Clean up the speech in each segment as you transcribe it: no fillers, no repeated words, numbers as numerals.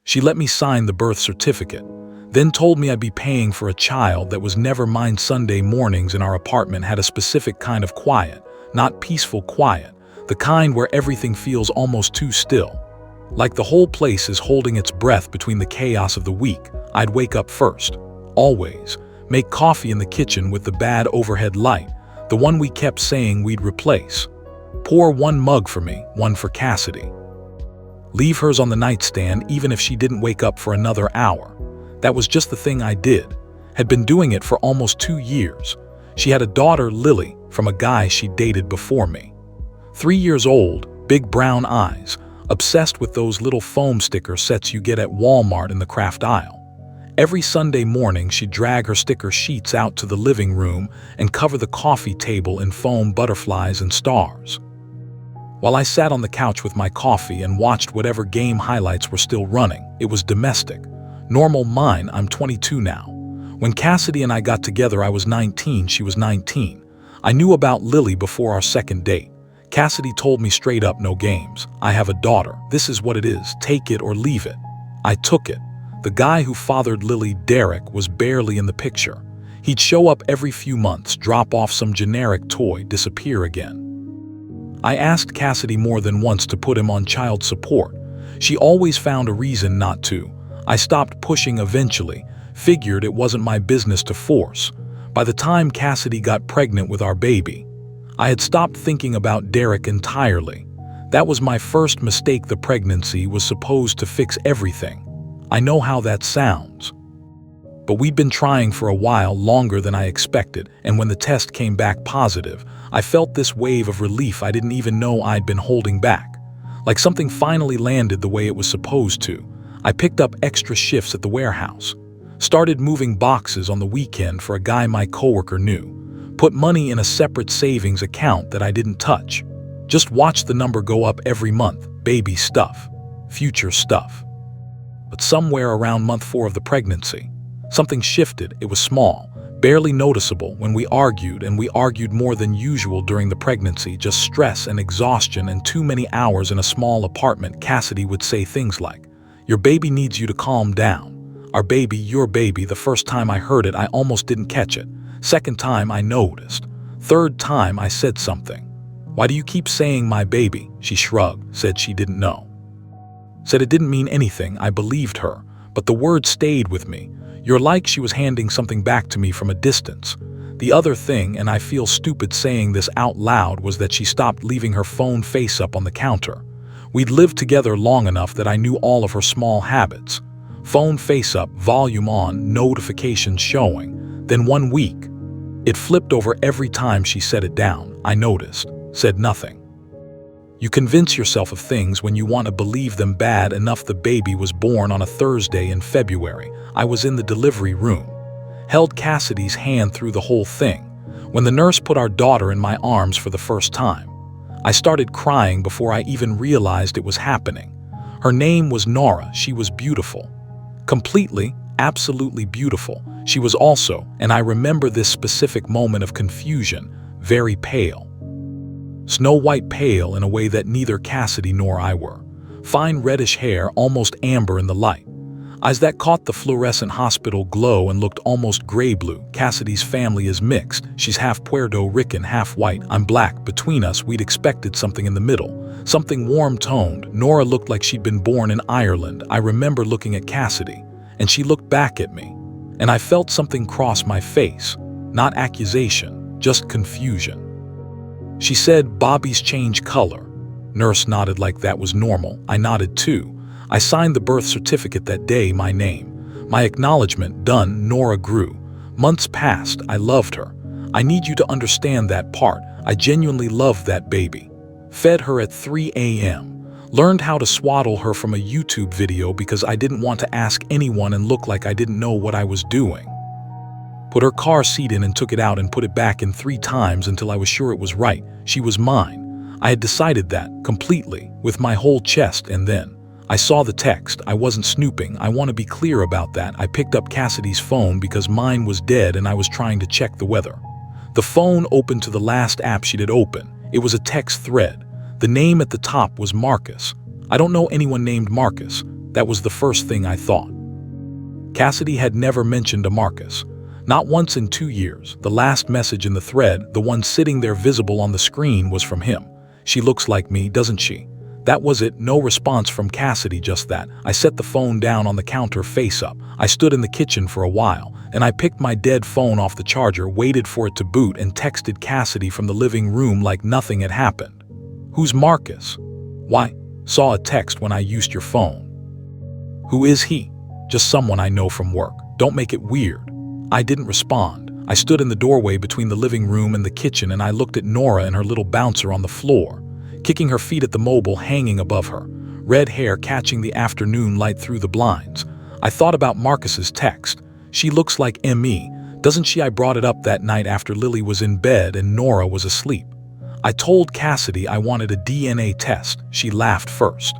She let me sign the birth certificate, then told me I'd be paying for a child that was never mine. Sunday mornings in our apartment had a specific kind of quiet, not peaceful quiet, the kind where everything feels almost too still. Like the whole place is holding its breath between the chaos of the week. I'd wake up first, always, make coffee in the kitchen with the bad overhead light, the one we kept saying we'd replace. Pour one mug for me, one for Cassidy. Leave hers on the nightstand even if she didn't wake up for another hour. That was just the thing I did. Had been doing it for almost 2 years. She had a daughter, Lily, from a guy she dated before me. 3 years old, big brown eyes, obsessed with those little foam sticker sets you get at Walmart in the craft aisle. Every Sunday morning she'd drag her sticker sheets out to the living room and cover the coffee table in foam butterflies and stars. While I sat on the couch with my coffee and watched whatever game highlights were still running, it was domestic. Normal mine. I'm 22 now. When Cassidy and I got together, I was 19, she was 19. I knew about Lily before our second date. Cassidy told me straight up, no games. I have a daughter. This is what it is. Take it or leave it. I took it. The guy who fathered Lily, Derek, was barely in the picture. He'd show up every few months, drop off some generic toy, disappear again. I asked Cassidy more than once to put him on child support. She always found a reason not to. I stopped pushing eventually, figured it wasn't my business to force. By the time Cassidy got pregnant with our baby, I had stopped thinking about Derek entirely. That was my first mistake. The pregnancy was supposed to fix everything. I know how that sounds. But we'd been trying for a while, longer than I expected, and when the test came back positive, I felt this wave of relief I didn't even know I'd been holding back. Like something finally landed the way it was supposed to. I picked up extra shifts at the warehouse, started moving boxes on the weekend for a guy my coworker knew, put money in a separate savings account that I didn't touch. Just watched the number go up every month. Baby stuff, future stuff. But somewhere around month 4 of the pregnancy, something shifted. It was small, barely noticeable. When we argued, and we argued more than usual during the pregnancy, just stress and exhaustion and too many hours in a small apartment, Cassidy would say things like, "Your baby needs you to calm down." Our baby, your baby. The first time I heard it, I almost didn't catch it. Second time, I noticed. Third time, I said something. "Why do you keep saying my baby?" She shrugged, said she didn't know. Said it didn't mean anything. I believed her, but the word stayed with me. You're like she was handing something back to me from a distance. The other thing, and I feel stupid saying this out loud, was that she stopped leaving her phone face up on the counter. We'd lived together long enough that I knew all of her small habits. Phone face up, volume on, notifications showing. Then one week, it flipped over every time she set it down. I noticed, said nothing. You convince yourself of things when you want to believe them bad enough. The baby was born on a Thursday in February. I was in the delivery room, held Cassidy's hand through the whole thing. When the nurse put our daughter in my arms for the first time, I started crying before I even realized it was happening. Her name was Nora. She was beautiful. Completely, absolutely beautiful. She was also, and I remember this specific moment of confusion, very pale. Snow white pale in a way that neither Cassidy nor I were. Fine reddish hair, almost amber in the light. Eyes that caught the fluorescent hospital glow and looked almost gray-blue. Cassidy's family is mixed. She's half Puerto Rican, half white. I'm black. Between us, we'd expected something in the middle. Something warm-toned. Nora looked like she'd been born in Ireland. I remember looking at Cassidy, and she looked back at me. And I felt something cross my face. Not accusation, just confusion. She said, "Bobby's changed color." Nurse nodded like that was normal. I nodded too. I signed the birth certificate that day, my name. My acknowledgement done. Nora grew. Months passed. I loved her. I need you to understand that part. I genuinely loved that baby. Fed her at 3 a.m. Learned how to swaddle her from a YouTube video because I didn't want to ask anyone and look like I didn't know what I was doing. Put her car seat in and took it out and put it back in 3 times until I was sure it was right. She was mine. I had decided that, completely, with my whole chest. And then I saw the text. I wasn't snooping. I want to be clear about that. I picked up Cassidy's phone because mine was dead and I was trying to check the weather. The phone opened to the last app she did open. It was a text thread. The name at the top was Marcus. I don't know anyone named Marcus. That was the first thing I thought. Cassidy had never mentioned a Marcus. Not once in 2 years. The last message in the thread, the one sitting there visible on the screen, was from him. "She looks like me, doesn't she?" That was it. No response from Cassidy, just that. I set the phone down on the counter face up. I stood in the kitchen for a while, and I picked my dead phone off the charger, waited for it to boot, and texted Cassidy from the living room like nothing had happened. "Who's Marcus?" "Why, saw a text when I used your phone." "Who is he?" "Just someone I know from work. Don't make it weird." I didn't respond. I stood in the doorway between the living room and the kitchen, and I looked at Nora and her little bouncer on the floor, kicking her feet at the mobile hanging above her, red hair catching the afternoon light through the blinds. I thought about Marcus's text. "She looks like me, doesn't she?" I brought it up that night after Lily was in bed and Nora was asleep. I told Cassidy I wanted a DNA test. She laughed first.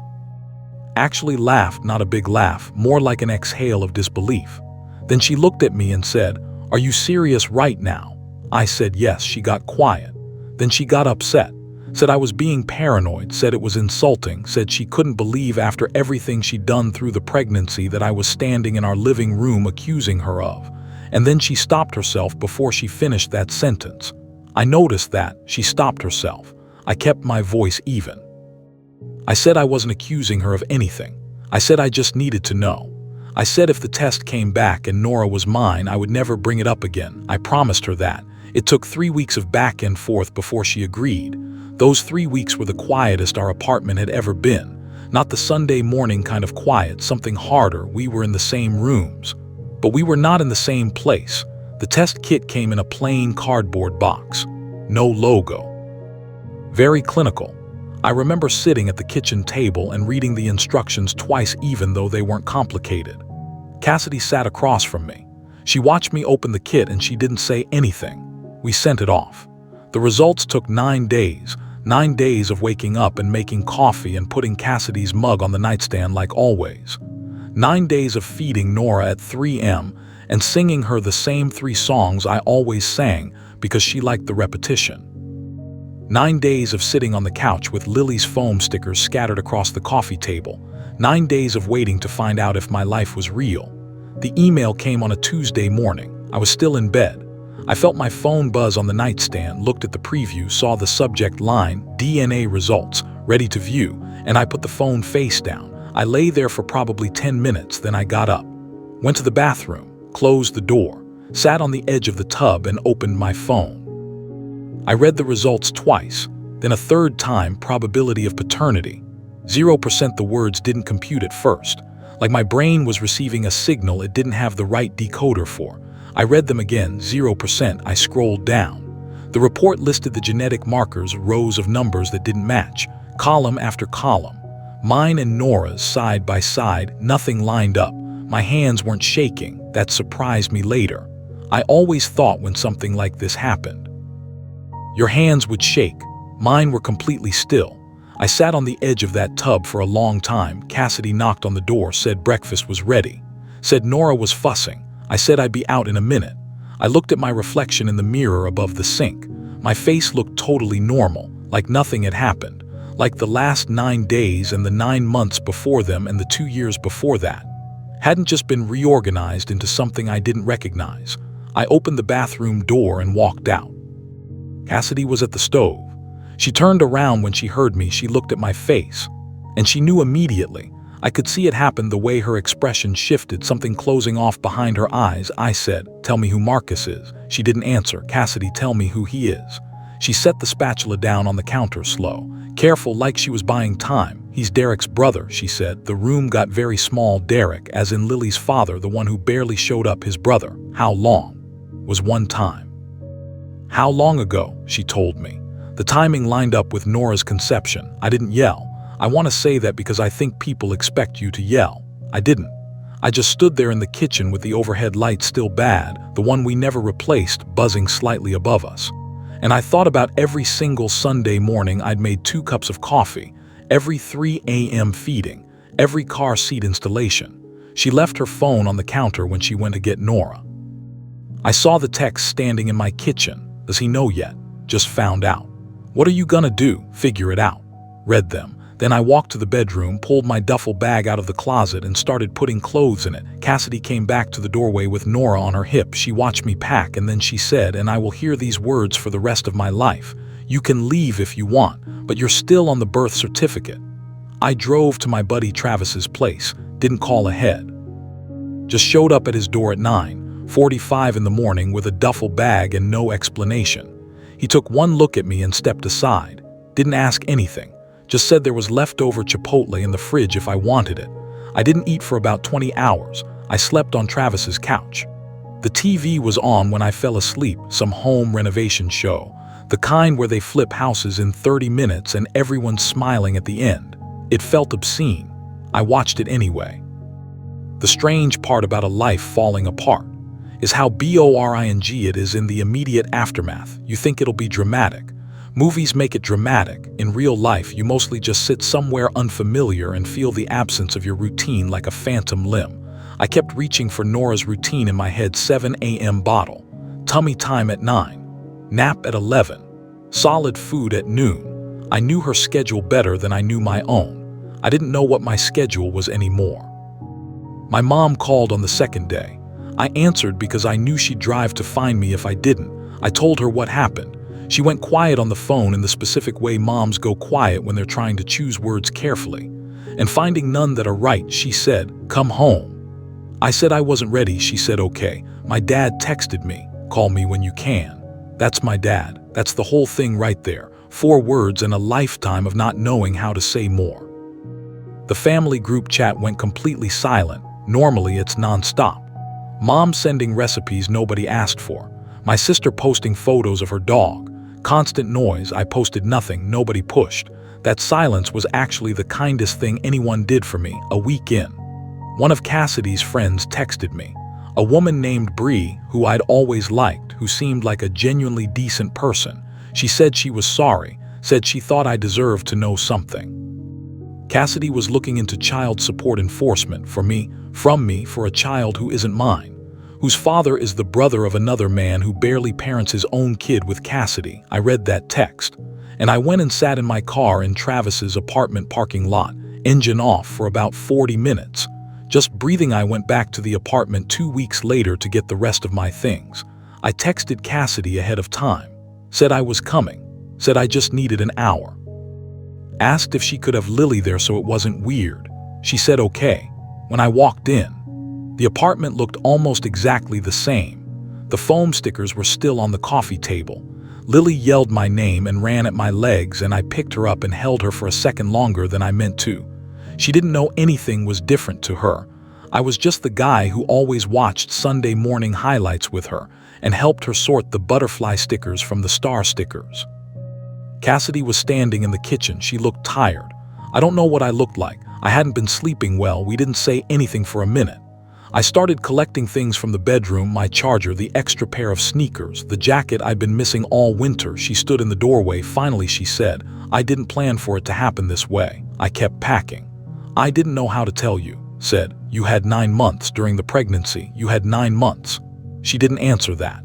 Actually laughed, not a big laugh, more like an exhale of disbelief. Then she looked at me and said, "Are you serious right now?" I said yes. She got quiet. Then she got upset. Said I was being paranoid, said it was insulting, said she couldn't believe after everything she'd done through the pregnancy that I was standing in our living room accusing her of. And then she stopped herself before she finished that sentence. I noticed that. She stopped herself. I kept my voice even. I said I wasn't accusing her of anything. I said I just needed to know. I said if the test came back and Nora was mine, I would never bring it up again. I promised her that. It took 3 weeks of back and forth before she agreed. Those 3 weeks were the quietest our apartment had ever been. Not the Sunday morning kind of quiet, something harder. We were in the same rooms, but we were not in the same place. The test kit came in a plain cardboard box. No logo. Very clinical. I remember sitting at the kitchen table and reading the instructions twice, even though they weren't complicated. Cassidy sat across from me. She watched me open the kit and she didn't say anything. We sent it off. The results took 9 days. 9 days of waking up and making coffee and putting Cassidy's mug on the nightstand like always. 9 days of feeding Nora at 3 a.m. and singing her the same 3 songs I always sang because she liked the repetition. 9 days of sitting on the couch with Lily's foam stickers scattered across the coffee table. 9 days of waiting to find out if my life was real. The email came on a Tuesday morning. I was still in bed. I felt my phone buzz on the nightstand, looked at the preview, saw the subject line, DNA results, ready to view, and I put the phone face down. I lay there for probably 10 minutes, then I got up. Went to the bathroom, closed the door, sat on the edge of the tub and opened my phone. I read the results twice, then a third time, probability of paternity. 0%. The words didn't compute at first. Like my brain was receiving a signal it didn't have the right decoder for. I read them again, 0%. I scrolled down. The report listed the genetic markers, rows of numbers that didn't match, column after column. Mine and Nora's side by side, nothing lined up. My hands weren't shaking. That surprised me later. I always thought when something like this happened, your hands would shake. Mine were completely still. I sat on the edge of that tub for a long time. Cassidy knocked on the door, said breakfast was ready. Said Nora was fussing. I said I'd be out in a minute. I looked at my reflection in the mirror above the sink. My face looked totally normal, like nothing had happened. Like the last 9 days and the 9 months before them and the 2 years before that hadn't just been reorganized into something I didn't recognize. I opened the bathroom door and walked out. Cassidy was at the stove. She turned around when she heard me. She looked at my face, and she knew immediately. I could see it happen the way her expression shifted, something closing off behind her eyes. I said, "Tell me who Marcus is." She didn't answer. "Cassidy, tell me who he is." She set the spatula down on the counter, slow, careful, like she was buying time. "He's Derek's brother," she said. The room got very small. Derek, as in Lily's father, the one who barely showed up, his brother. How long? Was one time. How long ago? She told me. The timing lined up with Nora's conception. I didn't yell. I want to say that because I think people expect you to yell. I didn't. I just stood there in the kitchen with the overhead light still bad, the one we never replaced, buzzing slightly above us. And I thought about every single Sunday morning I'd made 2 cups of coffee, every 3 a.m. feeding, every car seat installation. She left her phone on the counter when she went to get Nora. I saw the text standing in my kitchen. Does he know yet? Just found out. What are you gonna do? Figure it out. Read them. Then I walked to the bedroom, pulled my duffel bag out of the closet, and started putting clothes in it. Cassidy came back to the doorway with Nora on her hip. She watched me pack, and then she said, and I will hear these words for the rest of my life, "You can leave if you want, but you're still on the birth certificate." I drove to my buddy Travis's place, didn't call ahead. Just showed up at his door at 9:45 in the morning with a duffel bag and no explanation. He took one look at me and stepped aside. Didn't ask anything. Just said there was leftover Chipotle in the fridge if I wanted it. I didn't eat for about 20 hours. I slept on Travis's couch. The TV was on when I fell asleep, some home renovation show. The kind where they flip houses in 30 minutes and everyone's smiling at the end. It felt obscene. I watched it anyway. The strange part about a life falling apart is how boring it is in the immediate aftermath. You think it'll be dramatic. Movies make it dramatic. In real life, you mostly just sit somewhere unfamiliar and feel the absence of your routine like a phantom limb. I kept reaching for Nora's routine in my head: 7 a.m. bottle, tummy time at 9, nap at 11, solid food at noon. I knew her schedule better than I knew my own. I didn't know what my schedule was anymore. My mom called on the second day. I answered because I knew she'd drive to find me if I didn't. I told her what happened. She went quiet on the phone in the specific way moms go quiet when they're trying to choose words carefully. And finding none that are right, she said, "Come home." I said I wasn't ready. She said, "Okay. My dad texted me. Call me when you can." That's my dad. That's the whole thing right there. 4 words and a lifetime of not knowing how to say more. The family group chat went completely silent. Normally it's nonstop. Mom sending recipes nobody asked for. My sister posting photos of her dog. Constant noise. I posted nothing. Nobody pushed. That silence was actually the kindest thing anyone did for me. A week in, one of Cassidy's friends texted me. A woman named Bree, who I'd always liked, who seemed like a genuinely decent person. She said she was sorry, said she thought I deserved to know something. Cassidy was looking into child support enforcement from me for a child who isn't mine, whose father is the brother of another man who barely parents his own kid with Cassidy. I read that text, and I went and sat in my car in Travis's apartment parking lot, engine off, for about 40 minutes. Just breathing. I went back to the apartment 2 weeks later to get the rest of my things. I texted Cassidy ahead of time, said I was coming, said I just needed an hour. Asked if she could have Lily there so it wasn't weird. She said okay. When I walked in, the apartment looked almost exactly the same. The foam stickers were still on the coffee table. Lily yelled my name and ran at my legs, and I picked her up and held her for a second longer than I meant to. She didn't know anything was different to her. I was just the guy who always watched Sunday morning highlights with her and helped her sort the butterfly stickers from the star stickers. Cassidy was standing in the kitchen. She looked tired. I don't know what I looked like. I hadn't been sleeping well. We didn't say anything for a minute. I started collecting things from the bedroom: my charger, the extra pair of sneakers, the jacket I'd been missing all winter. She stood in the doorway. Finally, she said, "I didn't plan for it to happen this way." I kept packing. "I didn't know how to tell you." Said, "You had 9 months during the pregnancy. You had 9 months. She didn't answer that.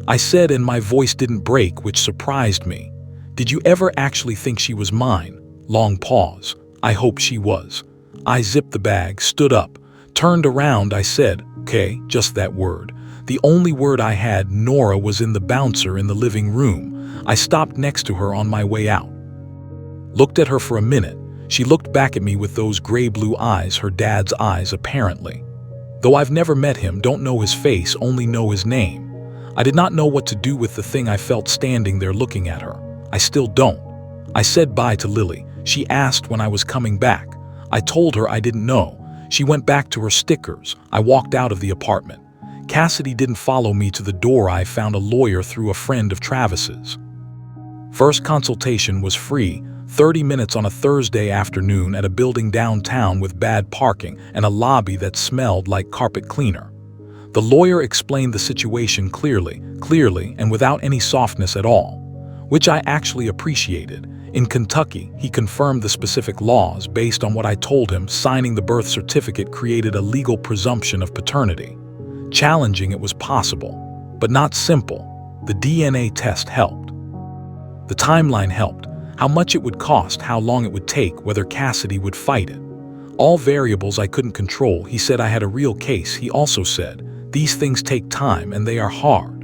I said, and my voice didn't break, which surprised me, "Did you ever actually think she was mine?" Long pause. "I hope she was." I zipped the bag, stood up, turned around. I said, "Okay," just that word. The only word I had. Nora was in the bouncer in the living room. I stopped next to her on my way out. Looked at her for a minute. She looked back at me with those gray-blue eyes, her dad's eyes apparently. Though I've never met him, don't know his face, only know his name. I did not know what to do with the thing I felt standing there looking at her. I still don't. I said bye to Lily. She asked when I was coming back. I told her I didn't know. She went back to her stickers. I walked out of the apartment. Cassidy didn't follow me to the door. I found a lawyer through a friend of Travis's. First consultation was free, 30 minutes on a Thursday afternoon at a building downtown with bad parking and a lobby that smelled like carpet cleaner. The lawyer explained the situation clearly and without any softness at all, which I actually appreciated. In Kentucky, he confirmed the specific laws based on what I told him. Signing the birth certificate created a legal presumption of paternity. Challenging it was possible, but not simple. The DNA test helped. The timeline helped. How much it would cost, how long it would take, whether Cassidy would fight it. All variables I couldn't control. He said I had a real case. He also said, these things take time and they are hard.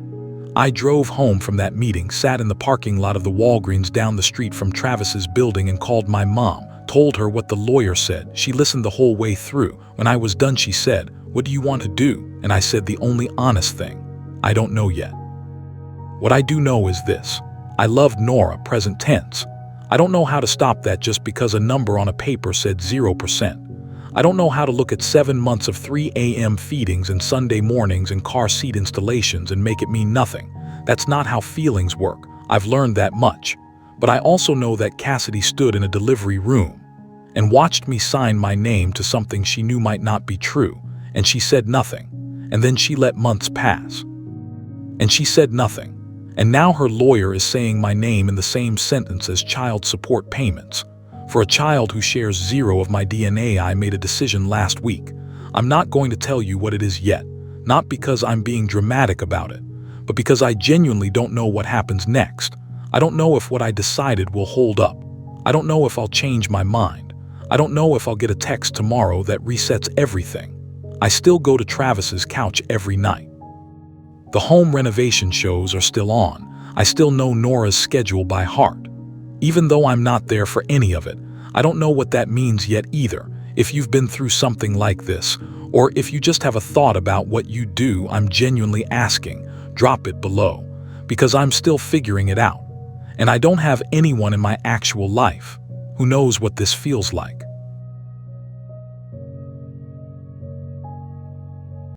I drove home from that meeting, sat in the parking lot of the Walgreens down the street from Travis's building and called my mom, told her what the lawyer said. She listened the whole way through. When I was done, she said, what do you want to do? And I said the only honest thing, I don't know yet. What I do know is this. I loved Nora, present tense. I don't know how to stop that just because a number on a paper said 0%. I don't know how to look at 7 months of 3 a.m. feedings and Sunday mornings and car seat installations and make it mean nothing. That's not how feelings work. I've learned that much. But I also know that Cassidy stood in a delivery room and watched me sign my name to something she knew might not be true, and she said nothing. And then she let months pass. And she said nothing. And now her lawyer is saying my name in the same sentence as child support payments. For a child who shares 0 of my DNA, I made a decision last week. I'm not going to tell you what it is yet, not because I'm being dramatic about it, but because I genuinely don't know what happens next. I don't know if what I decided will hold up. I don't know if I'll change my mind. I don't know if I'll get a text tomorrow that resets everything. I still go to Travis's couch every night. The home renovation shows are still on. I still know Nora's schedule by heart. Even though I'm not there for any of it, I don't know what that means yet either. If you've been through something like this, or if you just have a thought about what you do, I'm genuinely asking, drop it below, because I'm still figuring it out. And I don't have anyone in my actual life who knows what this feels like.